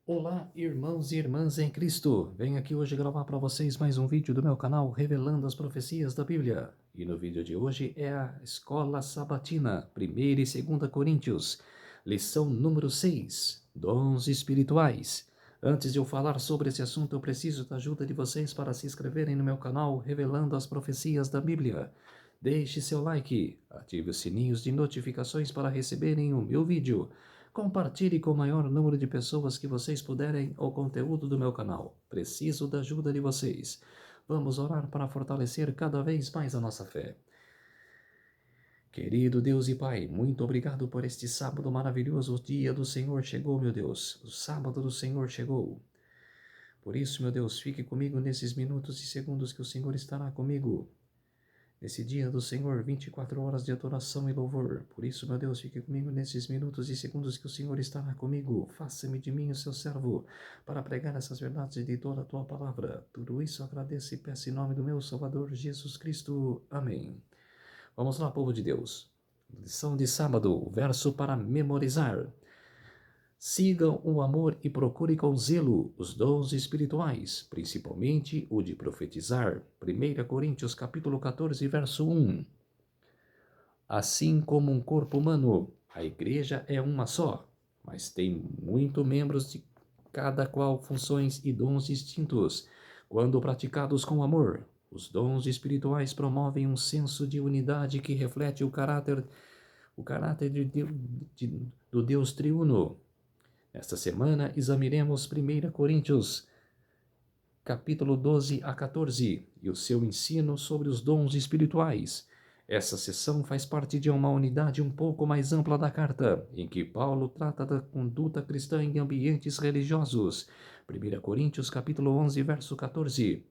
Olá, irmãos e irmãs em Cristo! Venho aqui hoje gravar para vocês mais um vídeo do meu canal revelando as profecias da Bíblia. E no vídeo de hoje é a Escola Sabatina, 1ª e 2ª Coríntios, lição número 6, Dons Espirituais. Antes de eu falar sobre esse assunto, eu preciso da ajuda de vocês para se inscreverem no meu canal revelando as profecias da Bíblia. Deixe seu like, ative os sininhos de notificações para receberem o meu vídeo. Compartilhe com o maior número de pessoas que vocês puderem o conteúdo do meu canal. Preciso da ajuda de vocês. Vamos orar para fortalecer cada vez mais a nossa fé. Querido Deus e Pai, muito obrigado por este sábado maravilhoso. O dia do Senhor chegou, meu Deus. O sábado do Senhor chegou. Por isso, meu Deus, fique comigo nesses minutos e segundos que o Senhor estará comigo. Nesse dia do Senhor, 24 horas de adoração e louvor. Por isso, meu Deus, fique comigo nesses minutos e segundos que o Senhor estará comigo. Faça-me de mim o seu servo, para pregar essas verdades de toda a tua palavra. Tudo isso agradeço e peço em nome do meu Salvador Jesus Cristo. Amém. Vamos lá, povo de Deus. Lição de sábado, verso para memorizar. Sigam o amor e procure com zelo os dons espirituais, principalmente o de profetizar. 1 Coríntios capítulo 14, verso 1. Assim como um corpo humano, a igreja é uma só, mas tem muitos membros de cada qual funções e dons distintos. Quando praticados com amor, os dons espirituais promovem um senso de unidade que reflete o caráter do Deus triuno. Esta semana examinaremos 1 Coríntios, capítulo 12 a 14, e o seu ensino sobre os dons espirituais. Essa sessão faz parte de uma unidade um pouco mais ampla da carta, em que Paulo trata da conduta cristã em ambientes religiosos. 1 Coríntios, capítulo 11, verso 14.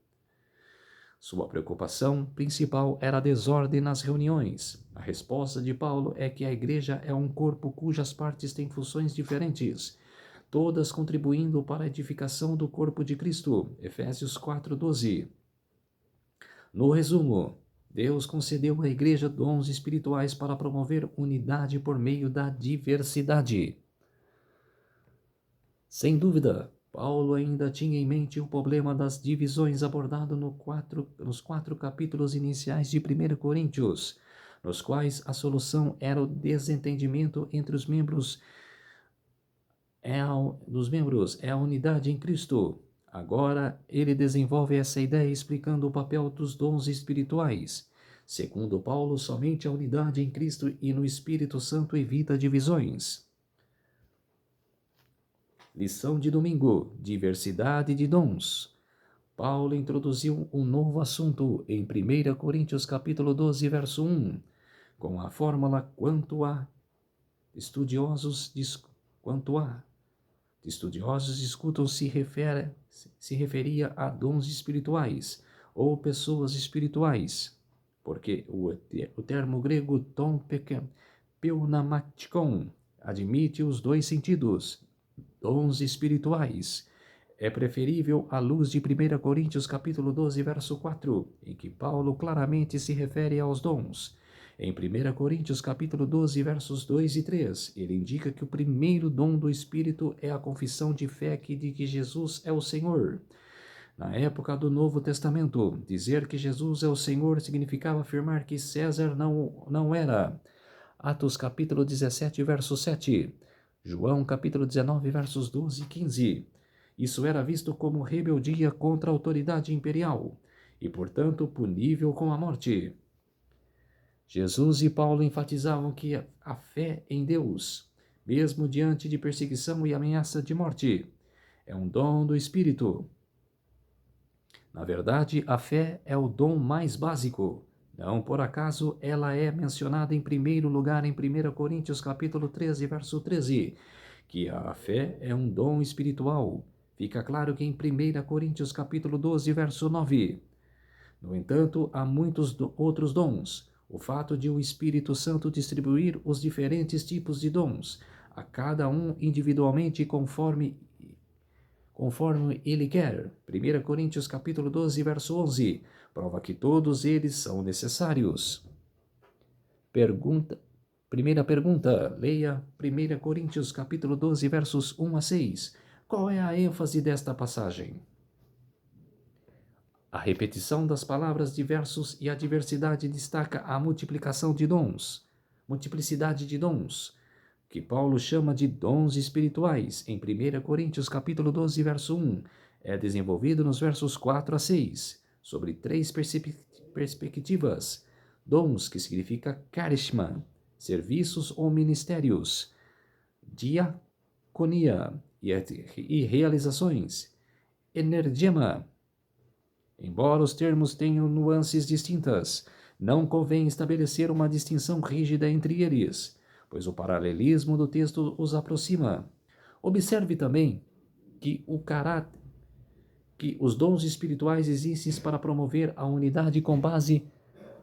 Sua preocupação principal era a desordem nas reuniões. A resposta de Paulo é que a igreja é um corpo cujas partes têm funções diferentes, todas contribuindo para a edificação do corpo de Cristo. Efésios 4:12. No resumo, Deus concedeu à igreja dons espirituais para promover unidade por meio da diversidade. Sem dúvida, Paulo ainda tinha em mente o problema das divisões abordado nos 4 capítulos iniciais de 1 Coríntios, nos quais a solução era o desentendimento entre os membros é a unidade em Cristo. Agora, ele desenvolve essa ideia explicando o papel dos dons espirituais. Segundo Paulo, somente a unidade em Cristo e no Espírito Santo evita divisões. Lição de domingo: diversidade de dons. Paulo introduziu um novo assunto em 1 Coríntios capítulo 12, verso 1, com a fórmula quanto a estudiosos discutam se referia a dons espirituais ou pessoas espirituais, porque o termo grego ton pneumatikon admite os dois sentidos, dons espirituais. É preferível à luz de 1 Coríntios capítulo 12, verso 4, em que Paulo claramente se refere aos dons. Em 1 Coríntios capítulo 12, versos 2 e 3, ele indica que o primeiro dom do Espírito é a confissão de fé de que Jesus é o Senhor. Na época do Novo Testamento, dizer que Jesus é o Senhor significava afirmar que César não era. Atos capítulo 17, verso 7. João capítulo 19, versos 12 e 15. Isso era visto como rebeldia contra a autoridade imperial e, portanto, punível com a morte. Jesus e Paulo enfatizavam que a fé em Deus, mesmo diante de perseguição e ameaça de morte, é um dom do Espírito. Na verdade, a fé é o dom mais básico. Não por acaso ela é mencionada em primeiro lugar em 1 Coríntios capítulo 13, verso 13, que a fé é um dom espiritual. Fica claro que em 1 Coríntios capítulo 12, verso 9. No entanto, há muitos outros dons. O fato de o Espírito Santo distribuir os diferentes tipos de dons, a cada um individualmente conforme ele quer. 1 Coríntios capítulo 12, verso 11, prova que todos eles são necessários. Primeira pergunta, leia 1 Coríntios capítulo 12, versos 1 a 6. Qual é a ênfase desta passagem? A repetição das palavras diversos e a diversidade destaca a multiplicação de dons, multiplicidade de dons, que Paulo chama de dons espirituais, em 1 Coríntios capítulo 12, verso 1, é desenvolvido nos versos 4 a 6, sobre três perspectivas. Dons, que significa charisma, serviços ou ministérios, diaconia e realizações, energema. Embora os termos tenham nuances distintas, não convém estabelecer uma distinção rígida entre eles, pois o paralelismo do texto os aproxima. Observe também que os dons espirituais existem para promover a unidade com base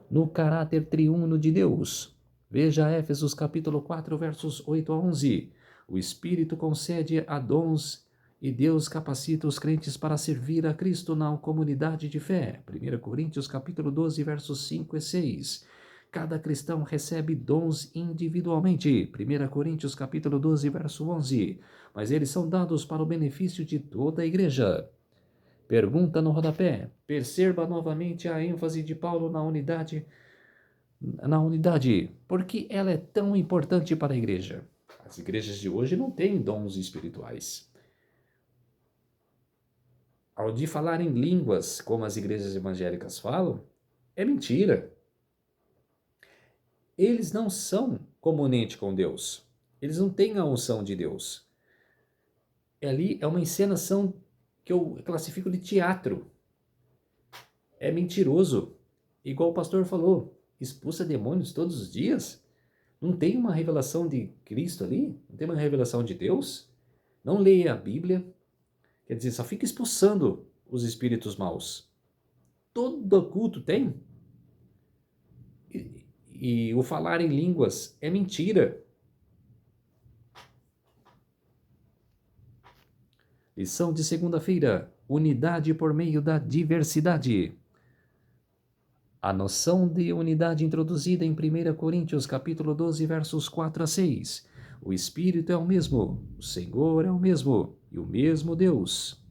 no caráter triuno de Deus. Veja Éfesos capítulo 4, versos 8 a 11. O Espírito concede a dons e Deus capacita os crentes para servir a Cristo na comunidade de fé. 1 Coríntios capítulo 12, versos 5 e 6. Cada cristão recebe dons individualmente. 1 Coríntios capítulo 12, verso 11. Mas eles são dados para o benefício de toda a igreja. Pergunta no rodapé. Perceba novamente a ênfase de Paulo na unidade. Por que ela é tão importante para a igreja? As igrejas de hoje não têm dons espirituais. Ao de falar em línguas, como as igrejas evangélicas falam, é mentira. Eles não são comunente com Deus. Eles não têm a unção de Deus. Ali é uma encenação que eu classifico de teatro. É mentiroso. Igual o pastor falou, expulsa demônios todos os dias. Não tem uma revelação de Cristo ali? Não tem uma revelação de Deus? Não leia a Bíblia. Quer dizer, só fica expulsando os espíritos maus. Todo culto tem. E o falar em línguas é mentira. Lição de segunda-feira. Unidade por meio da diversidade. A noção de unidade introduzida em 1 Coríntios capítulo 12, versos 4 a 6. O Espírito é o mesmo, o Senhor é o mesmo e o mesmo Deus.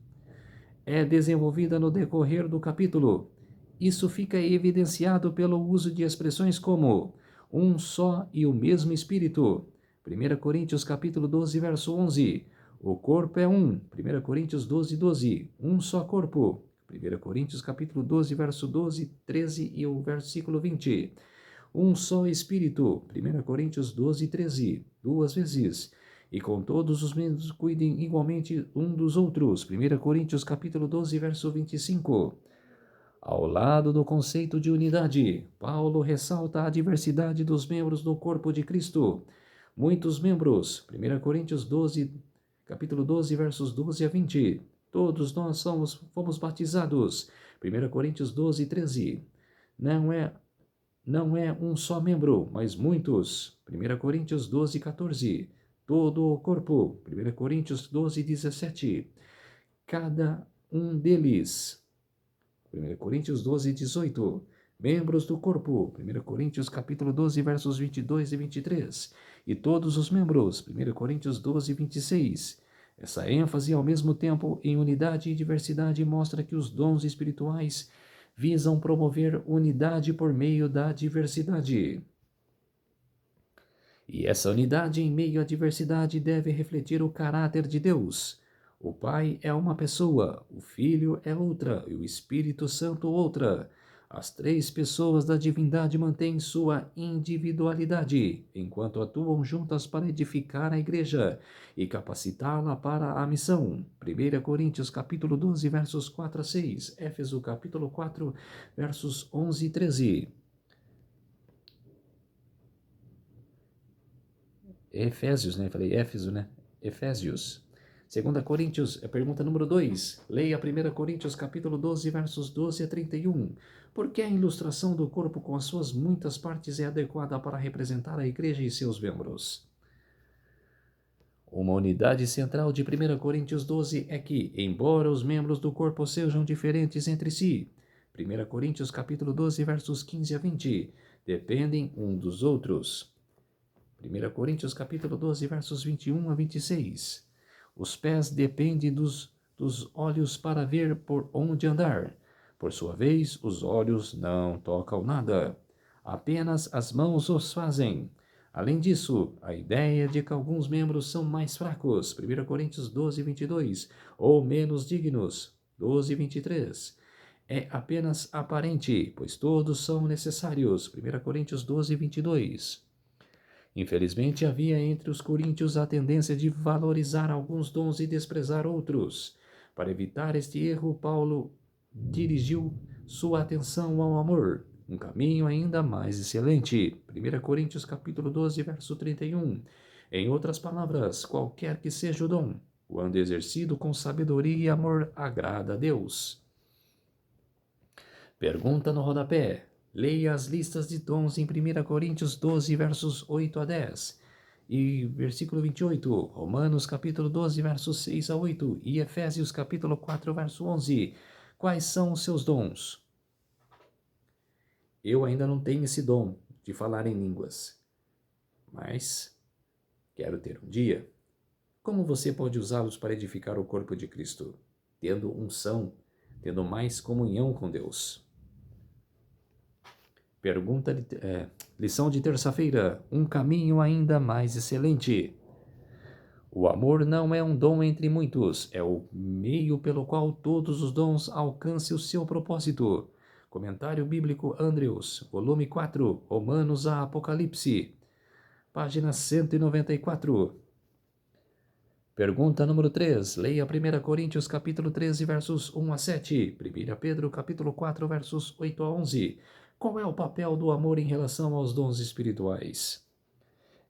É desenvolvida no decorrer do capítulo. Isso fica evidenciado pelo uso de expressões como um só e o mesmo Espírito. 1 Coríntios capítulo 12, verso 11. O corpo é um. 1 Coríntios 12, 12. Um só corpo. 1 Coríntios capítulo 12, verso 12, 13 e o versículo 20. Um só Espírito. 1 Coríntios 12, 13. Duas vezes. E com todos os membros cuidem igualmente um dos outros. 1 Coríntios capítulo 12, verso 25. Ao lado do conceito de unidade, Paulo ressalta a diversidade dos membros do corpo de Cristo. Muitos membros. 1 Coríntios 12, capítulo 12, versos 12 a 20. Todos nós fomos batizados. 1 Coríntios 12, 13. Não é um só membro, mas muitos. 1 Coríntios 12, 14. Todo o corpo. 1 Coríntios 12, 17. Cada um deles. 1 Coríntios 12, 18. Membros do corpo. 1 Coríntios capítulo 12, versos 22 e 23. E todos os membros. 1 Coríntios 12, 26. Essa ênfase, ao mesmo tempo, em unidade e diversidade, mostra que os dons espirituais visam promover unidade por meio da diversidade. E essa unidade em meio à diversidade deve refletir o caráter de Deus. O Pai é uma pessoa, o Filho é outra e o Espírito Santo outra. As três pessoas da divindade mantêm sua individualidade, enquanto atuam juntas para edificar a igreja e capacitá-la para a missão. 1 Coríntios capítulo 12, versos 4 a 6. Éfeso capítulo 4, versos 11 e 13. Efésios, né? Falei Éfeso, né? Efésios. 2 Coríntios, pergunta número 2. Leia 1 Coríntios capítulo 12, versos 12 a 31. Por que a ilustração do corpo com as suas muitas partes é adequada para representar a igreja e seus membros? Uma unidade central de 1 Coríntios 12 é que, embora os membros do corpo sejam diferentes entre si, 1 Coríntios capítulo 12, versos 15 a 20, dependem um dos outros. 1 Coríntios capítulo 12, versos 21 a 26. Os pés dependem dos olhos para ver por onde andar. Por sua vez, os olhos não tocam nada. Apenas as mãos os fazem. Além disso, a ideia de que alguns membros são mais fracos, 1 Coríntios 12, 22, ou menos dignos, 12, 23, é apenas aparente, pois todos são necessários, 1 Coríntios 12, 22. Infelizmente, havia entre os coríntios a tendência de valorizar alguns dons e desprezar outros. Para evitar este erro, Paulo dirigiu sua atenção ao amor, um caminho ainda mais excelente. 1 Coríntios capítulo 12, verso 31. Em outras palavras, qualquer que seja o dom, quando exercido com sabedoria e amor, agrada a Deus. Pergunta no rodapé. Leia as listas de dons em 1 Coríntios 12, versos 8 a 10. E versículo 28, Romanos capítulo 12, versos 6 a 8. E Efésios capítulo 4, verso 11. Quais são os seus dons? Eu ainda não tenho esse dom de falar em línguas, mas quero ter um dia. Como você pode usá-los para edificar o corpo de Cristo? Tendo unção, tendo mais comunhão com Deus. Lição de terça-feira, um caminho ainda mais excelente. O amor não é um dom entre muitos, é o meio pelo qual todos os dons alcancem o seu propósito. Comentário bíblico Andrews, volume 4, Romanos a Apocalipse, página 194. Pergunta número 3, leia 1 Coríntios capítulo 13, versos 1 a 7, 1 Pedro capítulo 4, versos 8 a 11. Qual é o papel do amor em relação aos dons espirituais?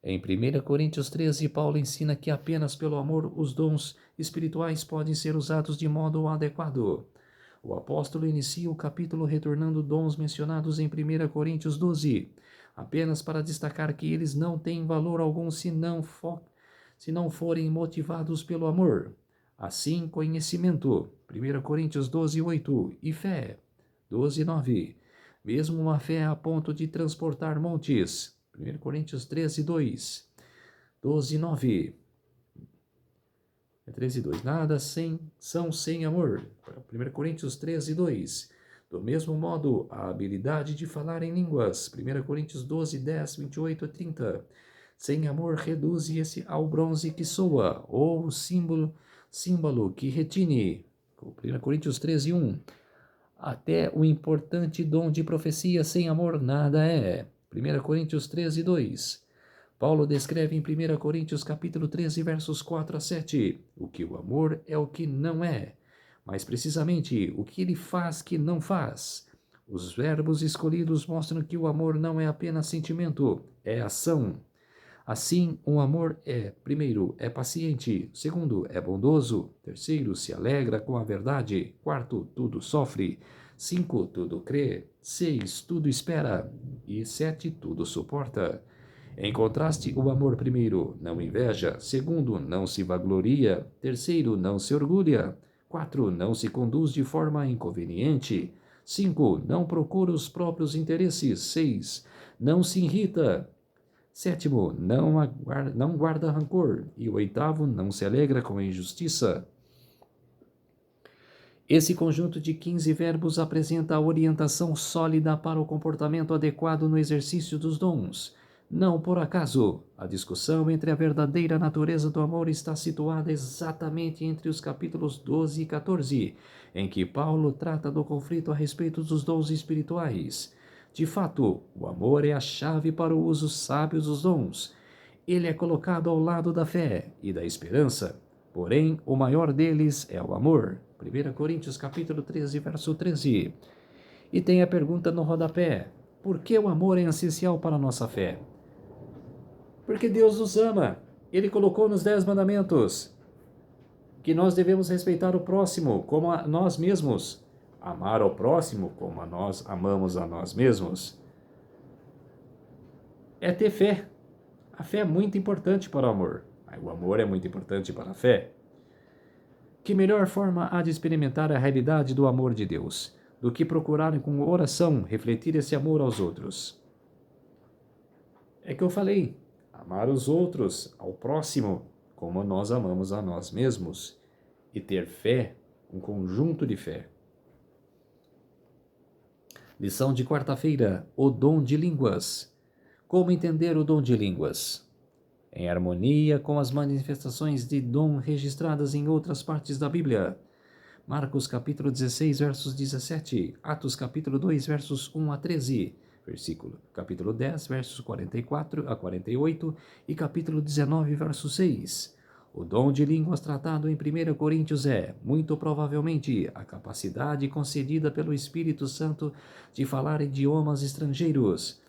Em 1 Coríntios 13, Paulo ensina que apenas pelo amor os dons espirituais podem ser usados de modo adequado. O apóstolo inicia o capítulo retornando dons mencionados em 1 Coríntios 12, apenas para destacar que eles não têm valor algum se não forem motivados pelo amor. Assim, conhecimento, 1 Coríntios 12, 8, e fé, 12, 9. Mesmo uma fé a ponto de transportar montes, 1 Coríntios 13, 2, 12, 9. 13, 2. Nada são sem amor. 1 Coríntios 13, 2. Do mesmo modo, a habilidade de falar em línguas. 1 Coríntios 12, 10, 28 a 30. Sem amor, reduz-se ao bronze que soa, ou símbolo que retine. 1 Coríntios 13, 1. Até o importante dom de profecia sem amor nada é. 1 Coríntios 13, 2. Paulo descreve em 1 Coríntios capítulo 13, versos 4 a 7, o que o amor é o que não é, mais precisamente, o que ele faz que não faz. Os verbos escolhidos mostram que o amor não é apenas sentimento, é ação. Assim, um amor primeiro, é paciente, segundo, é bondoso, terceiro, se alegra com a verdade, quarto, tudo sofre, 5, tudo crê, 6, tudo espera, e 7, tudo suporta. Em contraste, o amor primeiro não inveja, segundo, não se vangloria, terceiro, não se orgulha, 4, não se conduz de forma inconveniente, 5, não procura os próprios interesses, 6, não se irrita, 7, não guarda rancor, e 8, não se alegra com a injustiça. Esse conjunto de 15 verbos apresenta a orientação sólida para o comportamento adequado no exercício dos dons. Não por acaso, a discussão entre a verdadeira natureza do amor está situada exatamente entre os capítulos 12 e 14, em que Paulo trata do conflito a respeito dos dons espirituais. De fato, o amor é a chave para o uso sábio dos dons. Ele é colocado ao lado da fé e da esperança. Porém, o maior deles é o amor. 1 Coríntios capítulo 13, verso 13. E tem a pergunta no rodapé. Por que o amor é essencial para a nossa fé? Porque Deus nos ama. Ele colocou nos 10 mandamentos que nós devemos respeitar o próximo como a nós mesmos. Amar ao próximo como nós amamos a nós mesmos. É ter fé. A fé é muito importante para o amor. O amor é muito importante para a fé. Que melhor forma há de experimentar a realidade do amor de Deus do que procurar com oração refletir esse amor aos outros? É que eu falei, amar os outros, ao próximo, como nós amamos a nós mesmos, e ter fé, um conjunto de fé. Lição de quarta-feira: o dom de línguas. Como entender o dom de línguas? Em harmonia com as manifestações de dom registradas em outras partes da Bíblia. Marcos capítulo 16, versos 17, Atos capítulo 2, versos 1 a 13, capítulo 10, versos 44 a 48 e capítulo 19, verso 6. O dom de línguas tratado em 1 Coríntios é, muito provavelmente, a capacidade concedida pelo Espírito Santo de falar idiomas estrangeiros.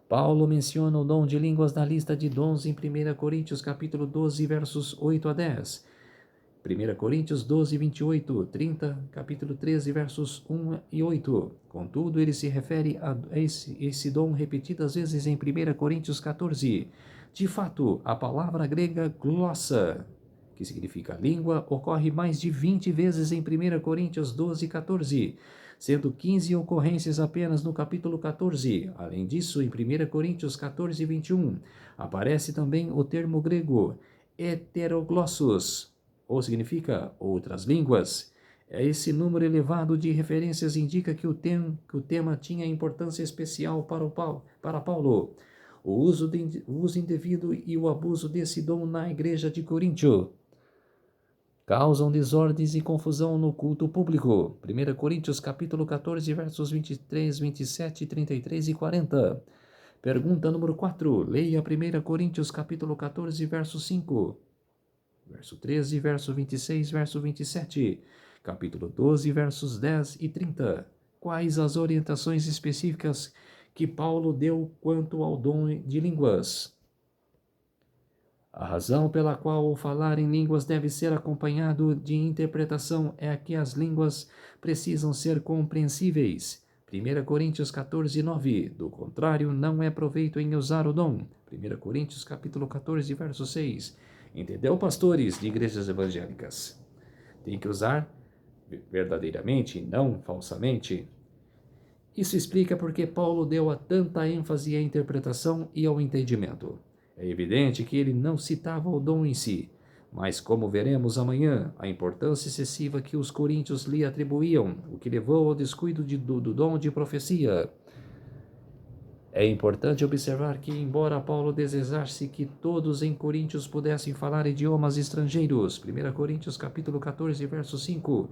Paulo menciona o dom de línguas na lista de dons em 1 Coríntios capítulo 12, versos 8 a 10. 1 Coríntios 12, 28, 30, capítulo 13, versos 1 e 8. Contudo, ele se refere a esse dom repetidas vezes em 1 Coríntios 14. De fato, a palavra grega glossa, que significa língua, ocorre mais de 20 vezes em 1 Coríntios 12, 14, sendo 15 ocorrências apenas no capítulo 14. Além disso, em 1 Coríntios 14, 21, aparece também o termo grego heteroglossos, ou significa outras línguas. Esse número elevado de referências indica que o tema tinha importância especial para Paulo. O uso indevido e o abuso desse dom na igreja de Coríntio causam desordens e confusão no culto público. 1 Coríntios capítulo 14, versos 23, 27, 33 e 40. Pergunta número 4. Leia 1 Coríntios capítulo 14, verso 5. Verso 13, verso 26, verso 27, capítulo 12, versos 10 e 30. Quais as orientações específicas que Paulo deu quanto ao dom de línguas? A razão pela qual o falar em línguas deve ser acompanhado de interpretação é que as línguas precisam ser compreensíveis. 1 Coríntios 14, 9. Do contrário, não é proveito em usar o dom. 1 Coríntios capítulo 14, verso 6. Entendeu, pastores de igrejas evangélicas? Tem que usar verdadeiramente, não falsamente. Isso explica porque Paulo deu a tanta ênfase à interpretação e ao entendimento. É evidente que ele não citava o dom em si, mas como veremos amanhã, a importância excessiva que os coríntios lhe atribuíam, o que levou ao descuido do dom de profecia. É importante observar que, embora Paulo desejasse que todos em Coríntios pudessem falar idiomas estrangeiros, 1 Coríntios capítulo 14, verso 5,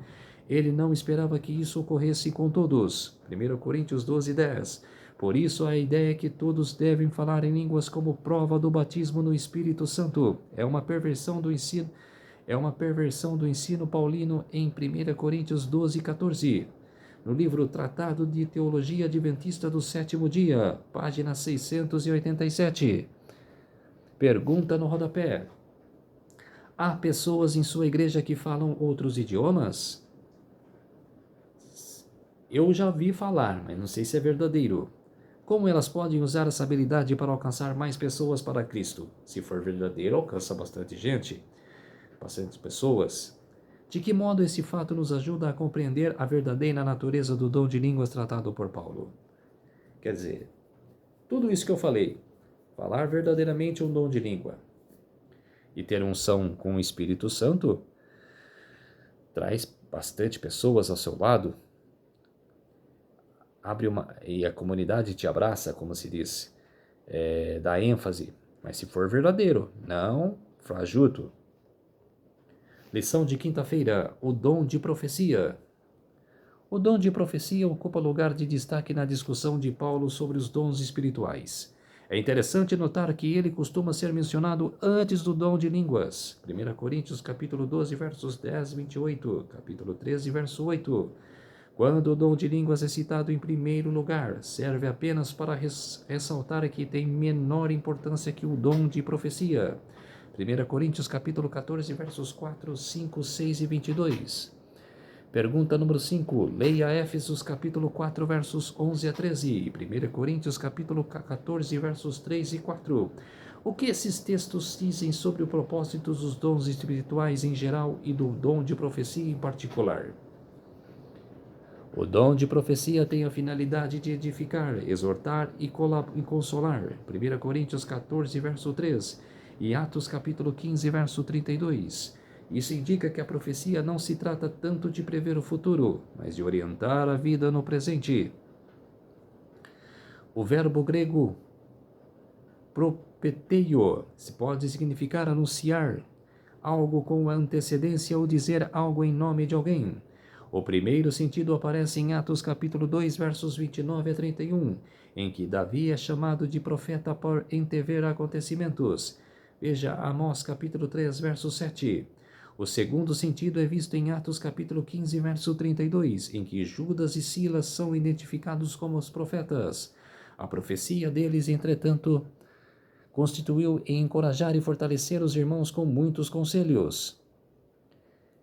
ele não esperava que isso ocorresse com todos, 1 Coríntios 12, 10. Por isso, a ideia é que todos devem falar em línguas como prova do batismo no Espírito Santo é uma perversão do ensino paulino em 1 Coríntios 12, 14. No livro Tratado de Teologia Adventista do Sétimo Dia, página 687. Pergunta no rodapé: há pessoas em sua igreja que falam outros idiomas? Eu já vi falar, mas não sei se é verdadeiro. Como elas podem usar essa habilidade para alcançar mais pessoas para Cristo? Se for verdadeiro, alcança bastante gente, bastante pessoas. De que modo esse fato nos ajuda a compreender a verdadeira natureza do dom de línguas tratado por Paulo? Quer dizer, tudo isso que eu falei, falar verdadeiramente um dom de língua e ter unção com o Espírito Santo, traz bastante pessoas ao seu lado, e a comunidade te abraça, como se diz, dá ênfase, mas se for verdadeiro, não fajuto. Lição de quinta-feira: o dom de profecia. O dom de profecia ocupa lugar de destaque na discussão de Paulo sobre os dons espirituais. É interessante notar que ele costuma ser mencionado antes do dom de línguas. 1 Coríntios capítulo 12, versos 10 e 28, capítulo 13, verso 8. Quando o dom de línguas é citado em primeiro lugar, serve apenas para ressaltar que tem menor importância que o dom de profecia. 1 Coríntios capítulo 14, versos 4, 5, 6 e 22. Pergunta número 5. Leia Éfesos capítulo 4, versos 11 a 13 e 1 Coríntios capítulo 14, versos 3 e 4. O que esses textos dizem sobre o propósito dos dons espirituais em geral e do dom de profecia em particular? O dom de profecia tem a finalidade de edificar, exortar e consolar. 1 Coríntios 14, verso 3. e Atos capítulo 15, verso 32. Isso indica que a profecia não se trata tanto de prever o futuro, mas de orientar a vida no presente. O verbo grego propeteio pode significar anunciar algo com antecedência ou dizer algo em nome de alguém. O primeiro sentido aparece em Atos capítulo 2, versos 29 a 31, em que Davi é chamado de profeta por antever acontecimentos. Veja Amós capítulo 3, verso 7. O segundo sentido é visto em Atos capítulo 15, verso 32, em que Judas e Silas são identificados como os profetas. A profecia deles, entretanto, constituiu em encorajar e fortalecer os irmãos com muitos conselhos.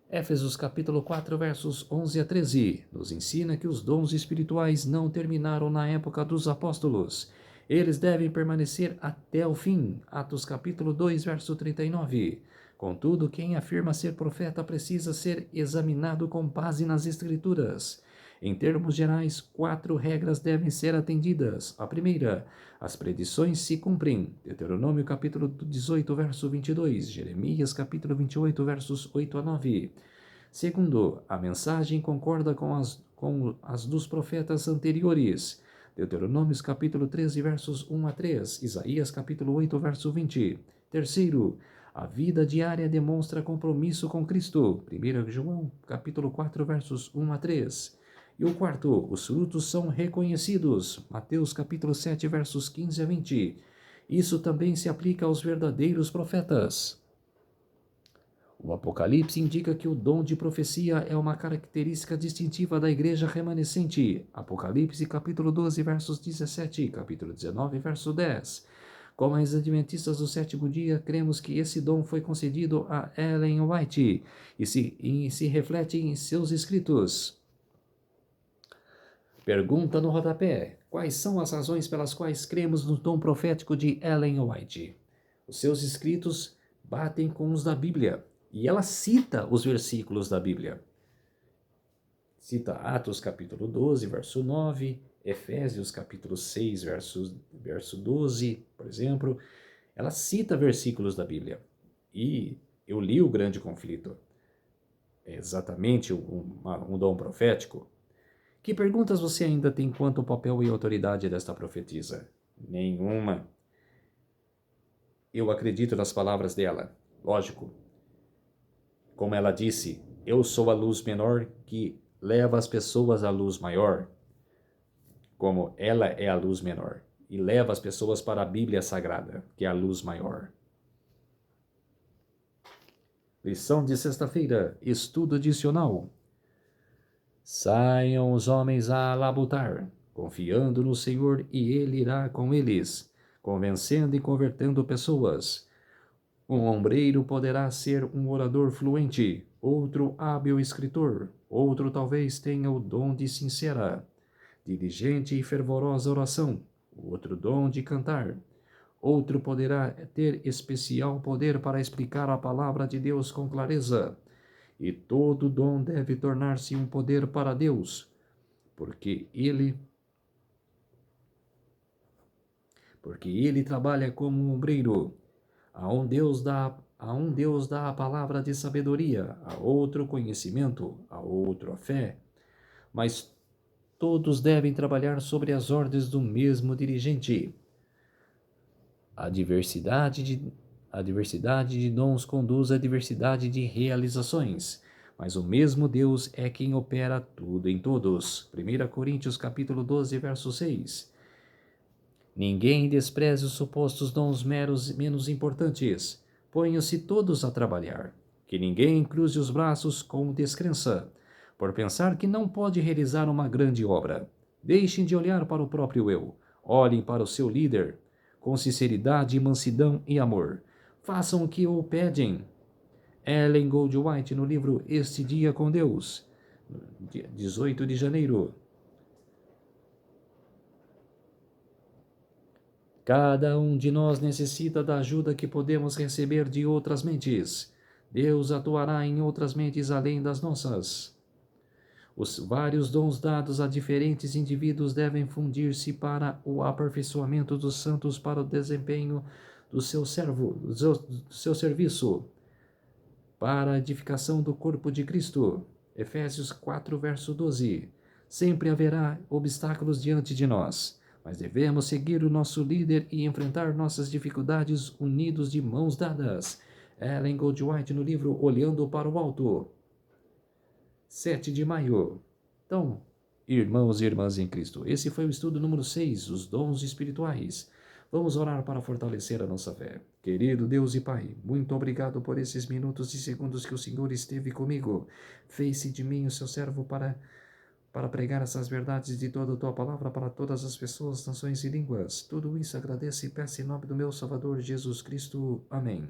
Éfesos capítulo 4, versos 11 a 13, nos ensina que os dons espirituais não terminaram na época dos apóstolos. Eles devem permanecer até o fim. Atos capítulo 2, verso 39. Contudo, quem afirma ser profeta precisa ser examinado com base nas Escrituras. Em termos gerais, 4 regras devem ser atendidas. A primeira, as predições se cumprem. Deuteronômio capítulo 18, verso 22. Jeremias capítulo 28, versos 8 a 9. Segundo, a mensagem concorda com as dos profetas anteriores. Deuteronômio capítulo 13, versos 1 a 3. Isaías capítulo 8, verso 20. Terceiro, a vida diária demonstra compromisso com Cristo. 1 João capítulo 4, versos 1 a 3. E o quarto, os frutos são reconhecidos. Mateus capítulo 7, versos 15 a 20. Isso também se aplica aos verdadeiros profetas. O Apocalipse indica que o dom de profecia é uma característica distintiva da igreja remanescente. Apocalipse capítulo 12, versos 17, capítulo 19, verso 10. Como as adventistas do sétimo dia, cremos que esse dom foi concedido a Ellen White e se reflete em seus escritos. Pergunta no rodapé: quais são as razões pelas quais cremos no dom profético de Ellen White? Os seus escritos batem com os da Bíblia, e ela cita os versículos da Bíblia. Cita Atos capítulo 12, verso 9, Efésios capítulo 6, verso 12, por exemplo. Ela cita versículos da Bíblia. E eu li o Grande Conflito. É exatamente um dom profético. Que perguntas você ainda tem quanto ao papel e autoridade desta profetisa? Nenhuma. Eu acredito nas palavras dela, lógico. Como ela disse, eu sou a luz menor que leva as pessoas à luz maior. Como ela é a luz menor e leva as pessoas para a Bíblia Sagrada, que é a luz maior. Lição de sexta-feira, estudo adicional. Saiam os homens a labutar, confiando no Senhor, e Ele irá com eles, convencendo e convertendo pessoas. Um ombreiro poderá ser um orador fluente, outro hábil escritor, outro talvez tenha o dom de sincera, diligente e fervorosa oração, outro dom de cantar. Outro poderá ter especial poder para explicar a palavra de Deus com clareza. E todo dom deve tornar-se um poder para Deus, porque ele trabalha como um ombreiro. A um Deus dá a palavra de sabedoria, a outro conhecimento, a outro a fé. Mas todos devem trabalhar sobre as ordens do mesmo dirigente. A diversidade de dons conduz à diversidade de realizações, mas o mesmo Deus é quem opera tudo em todos. 1 Coríntios capítulo 12, verso 6. Ninguém despreze os supostos dons menos importantes. Ponham-se todos a trabalhar. Que ninguém cruze os braços com descrença, por pensar que não pode realizar uma grande obra. Deixem de olhar para o próprio eu. Olhem para o seu líder, com sinceridade, mansidão e amor. Façam o que o pedem. Ellen Goldwhite, no livro Este Dia com Deus, 18 de janeiro. Cada um de nós necessita da ajuda que podemos receber de outras mentes. Deus atuará em outras mentes além das nossas. Os vários dons dados a diferentes indivíduos devem fundir-se para o aperfeiçoamento dos santos para o desempenho do seu serviço para a edificação do corpo de Cristo. Efésios 4, verso 12. Sempre haverá obstáculos diante de nós, mas devemos seguir o nosso líder e enfrentar nossas dificuldades unidos de mãos dadas. Ellen Goldwhite no livro Olhando para o Alto, 7 de maio. Então, irmãos e irmãs em Cristo, esse foi o estudo número 6, os dons espirituais. Vamos orar para fortalecer a nossa fé. Querido Deus e Pai, muito obrigado por esses minutos e segundos que o Senhor esteve comigo. Fez-se de mim o seu servo para pregar essas verdades de toda a tua palavra para todas as pessoas, nações e línguas. Tudo isso agradeço e peço em nome do meu Salvador Jesus Cristo. Amém.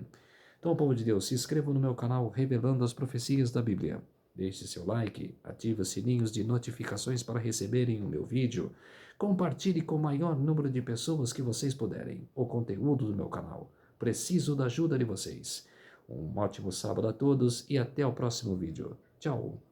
Então, povo de Deus, se inscreva no meu canal Revelando as Profecias da Bíblia. Deixe seu like, ative os sininhos de notificações para receberem o meu vídeo. Compartilhe com o maior número de pessoas que vocês puderem o conteúdo do meu canal. Preciso da ajuda de vocês. Um ótimo sábado a todos e até o próximo vídeo. Tchau!